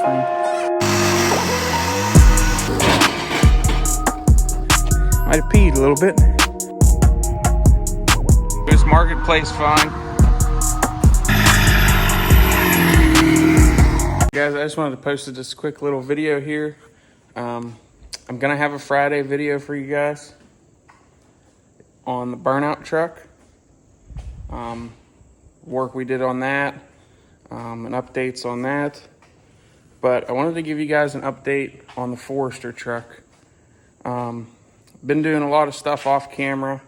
thing. Might have peed a little bit. This marketplace fine. Guys, I just wanted to post this quick little video here. I'm gonna have a Friday video for you guys on the burnout truck. Work we did on that, and updates on that. But I wanted to give you guys an update on the Forester truck. Been doing a lot of stuff off camera,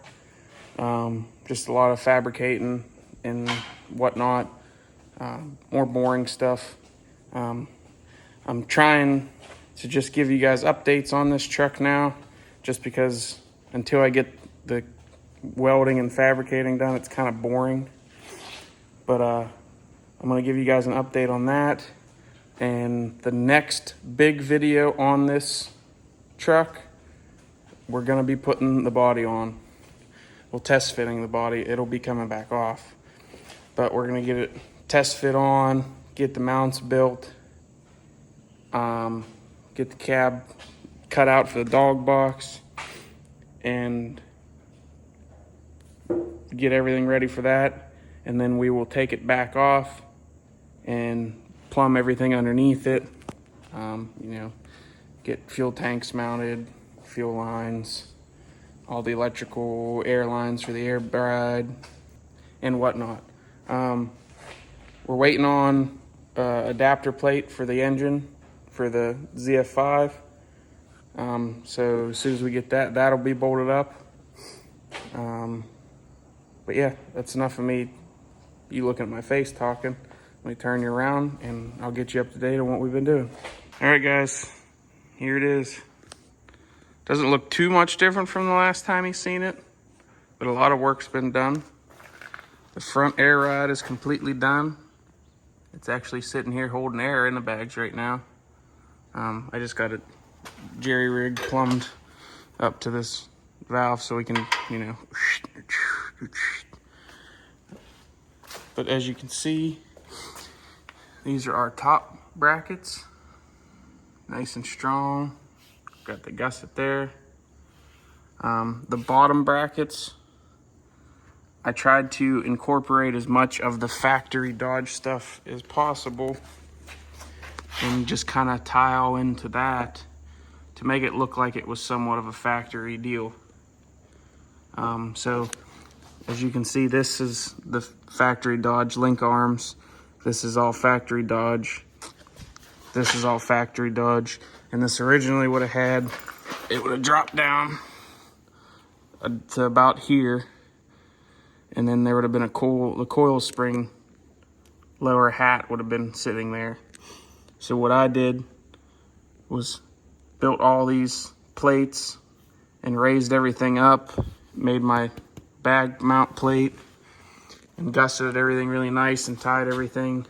just a lot of fabricating and whatnot, more boring stuff. I'm trying to just give you guys updates on this truck now, just because until I get the welding and fabricating done, it's kind of boring. But I'm going to give you guys an update on that. And the next big video on this truck, we're going to be putting the body on. We'll test fitting the body. It'll be coming back off. But we're going to get it test fit on, get the mounts built, get the cab cut out for the dog box, and get everything ready for that. And then we will take it back off and plumb everything underneath it. Get fuel tanks mounted, fuel lines, all the electrical air lines for the air bride and whatnot. We're waiting on adapter plate for the engine for the ZF5. So as soon as we get that, that'll be bolted up. But yeah, that's enough of me. You looking at my face talking. Let me turn you around and I'll get you up to date on what we've been doing. All right, guys, here it is. Doesn't look too much different from the last time you've seen it, but a lot of work's been done. The front air ride is completely done. It's actually sitting here holding air in the bags right now. I just got it jerry rigged, plumbed up to this valve so we can, But as you can see, these are our top brackets. Nice and strong. Got the gusset there. The bottom brackets, I tried to incorporate as much of the factory Dodge stuff as possible and just kind of tile into that to make it look like it was somewhat of a factory deal. So as you can see, this is the factory Dodge link arms. This is all factory Dodge. This is all factory Dodge. And this originally would have had, it would have dropped down to about here. And then there would have been the coil spring lower hat would have been sitting there. So what I did was built all these plates and raised everything up, made my bag mount plate and gusseted everything really nice and tied everything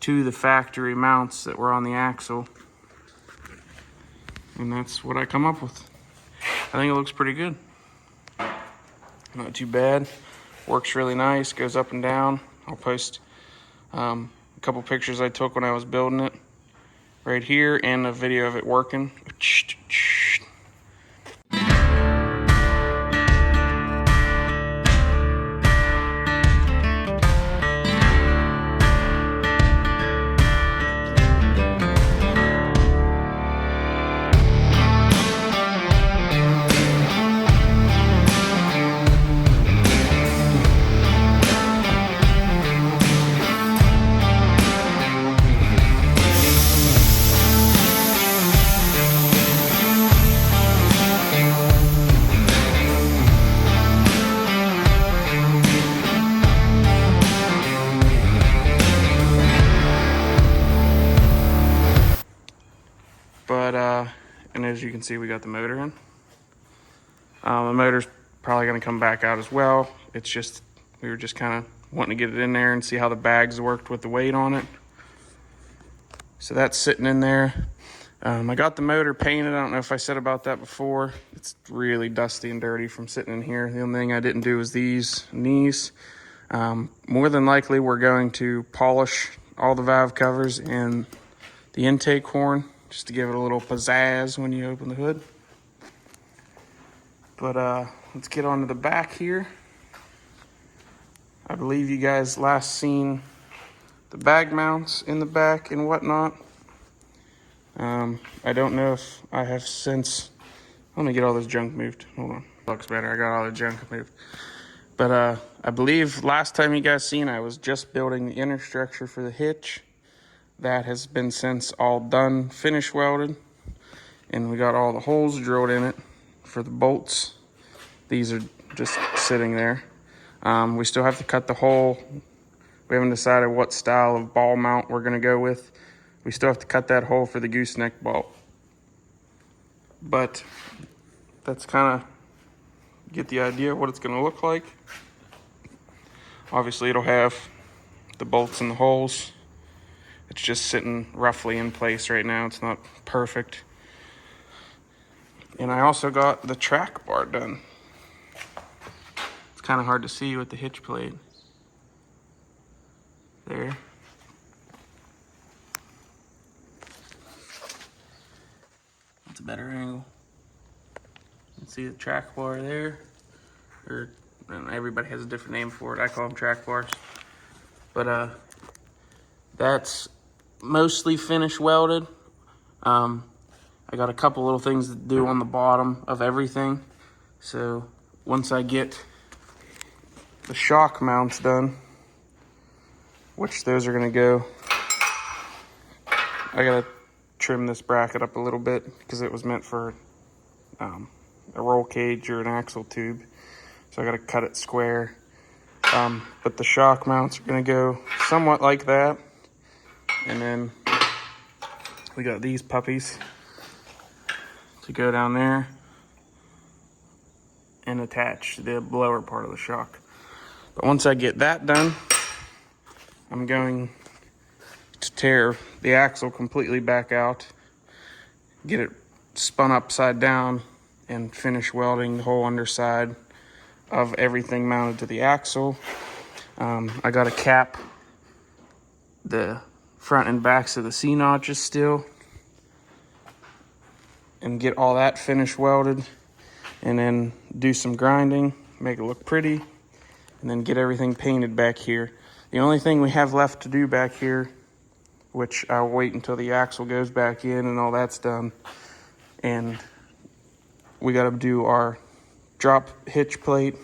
to the factory mounts that were on the axle. And that's what I come up with. I think it looks pretty good. Not too bad. Works really nice, goes up and down. I'll post a couple pictures I took when I was building it right here and a video of it working. And as you can see, we got the motor in. The motor's probably going to come back out as well. It's just, we were just kind of wanting to get it in there and see how the bags worked with the weight on it. So that's sitting in there. I got the motor painted. I don't know if I said about that before. It's really dusty and dirty from sitting in here. The only thing I didn't do was these knees. More than likely, we're going to polish all the valve covers and the intake horn, just to give it a little pizzazz when you open the hood. But let's get on to the back here. I believe you guys last seen the bag mounts in the back and whatnot. I don't know if I have since. Let me get all this junk moved. Hold on. Looks better. I got all the junk moved. But I believe last time you guys seen, I was just building the inner structure for the hitch. That has been since all done, finish welded. And we got all the holes drilled in it for the bolts. These are just sitting there. We still have to cut the hole. We haven't decided what style of ball mount we're gonna go with. We still have to cut that hole for the gooseneck bolt. But that's kind of get the idea of what it's gonna look like. Obviously it'll have the bolts in the holes. It's just sitting roughly in place right now. It's not perfect. And I also got the track bar done. It's kind of hard to see with the hitch plate. There. That's a better angle. You can see the track bar there. Or everybody has a different name for it. I call them track bars. But that's mostly finish welded. I got a couple little things to do on the bottom of everything. So once I get the shock mounts done, which those are gonna go, I gotta trim this bracket up a little bit because it was meant for a roll cage or an axle tube. So I gotta cut it square. But the shock mounts are gonna go somewhat like that. And then we got these puppies to go down there and attach to the lower part of the shock. But once I get that done, I'm going to tear the axle completely back out, get it spun upside down, and finish welding the whole underside of everything mounted to the axle. I got to cap the front and backs of the C-notches still and get all that finished welded, and then do some grinding, make it look pretty, and then get everything painted back here. The only thing we have left to do back here, which I'll wait until the axle goes back in and all that's done, and we got to do our drop hitch plate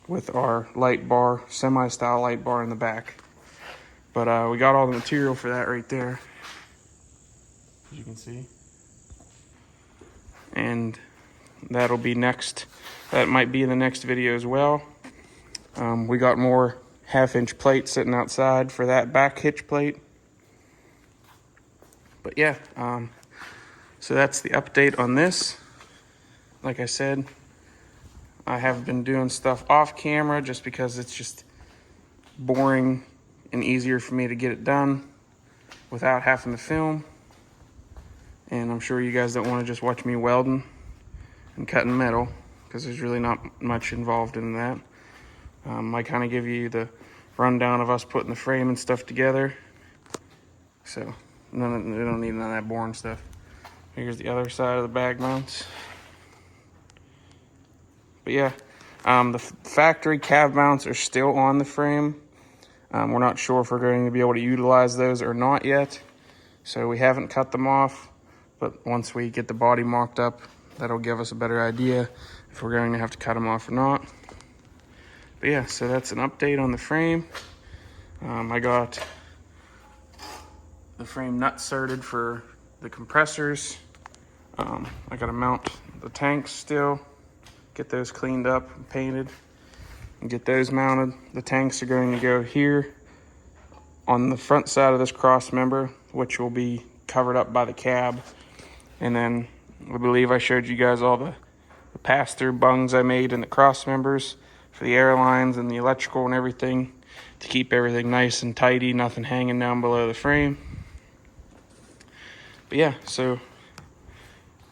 with our light bar, semi-style light bar in the back. But we got all the material for that right there, as you can see. And that'll be next. That might be in the next video as well. We got more 1/2-inch plate sitting outside for that back hitch plate. But yeah, so that's the update on this. Like I said, I have been doing stuff off camera just because it's just boring and easier for me to get it done without having to film. And I'm sure you guys don't want to just watch me welding and cutting metal, because there's really not much involved in that. I kind of give you the rundown of us putting the frame and stuff together. So we don't need none of that boring stuff. Here's the other side of the bag mounts. But yeah, the factory cab mounts are still on the frame. We're not sure if we're going to be able to utilize those or not yet. So we haven't cut them off, but once we get the body mocked up, that'll give us a better idea if we're going to have to cut them off or not. But yeah, so that's an update on the frame. I got the frame nut serted for the compressors. I got to mount the tanks still, get those cleaned up and painted, and get those mounted. The tanks are going to go here on the front side of this cross member, which will be covered up by the cab. And then I believe I showed you guys all the pass-through bungs I made in the cross members for the air lines and the electrical and everything, to keep everything nice and tidy, nothing hanging down below the frame. But yeah, so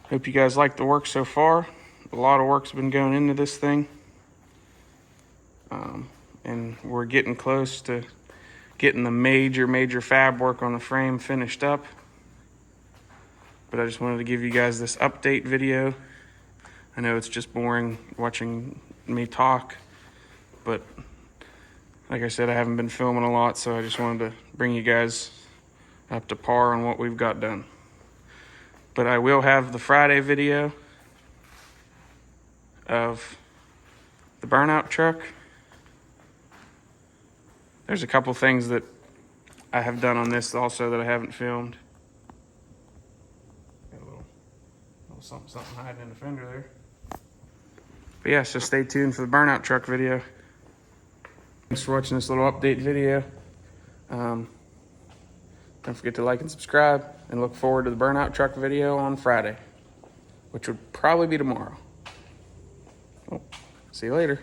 hope you guys like the work so far. A lot of work's been going into this thing. And we're getting close to getting the major fab work on the frame finished up. but I just wanted to give you guys this update video. I know it's just boring watching me talk, but like I said, I haven't been filming a lot, so I just wanted to bring you guys up to par on what we've got done. But I will have the Friday video of the burnout truck. There's a couple things that I have done on this also that I haven't filmed. Got a little something hiding in the fender there. But yeah, so stay tuned for the burnout truck video. Thanks for watching this little update video. Don't forget to like and subscribe, and look forward to the burnout truck video on Friday, which would probably be tomorrow. Well, see you later.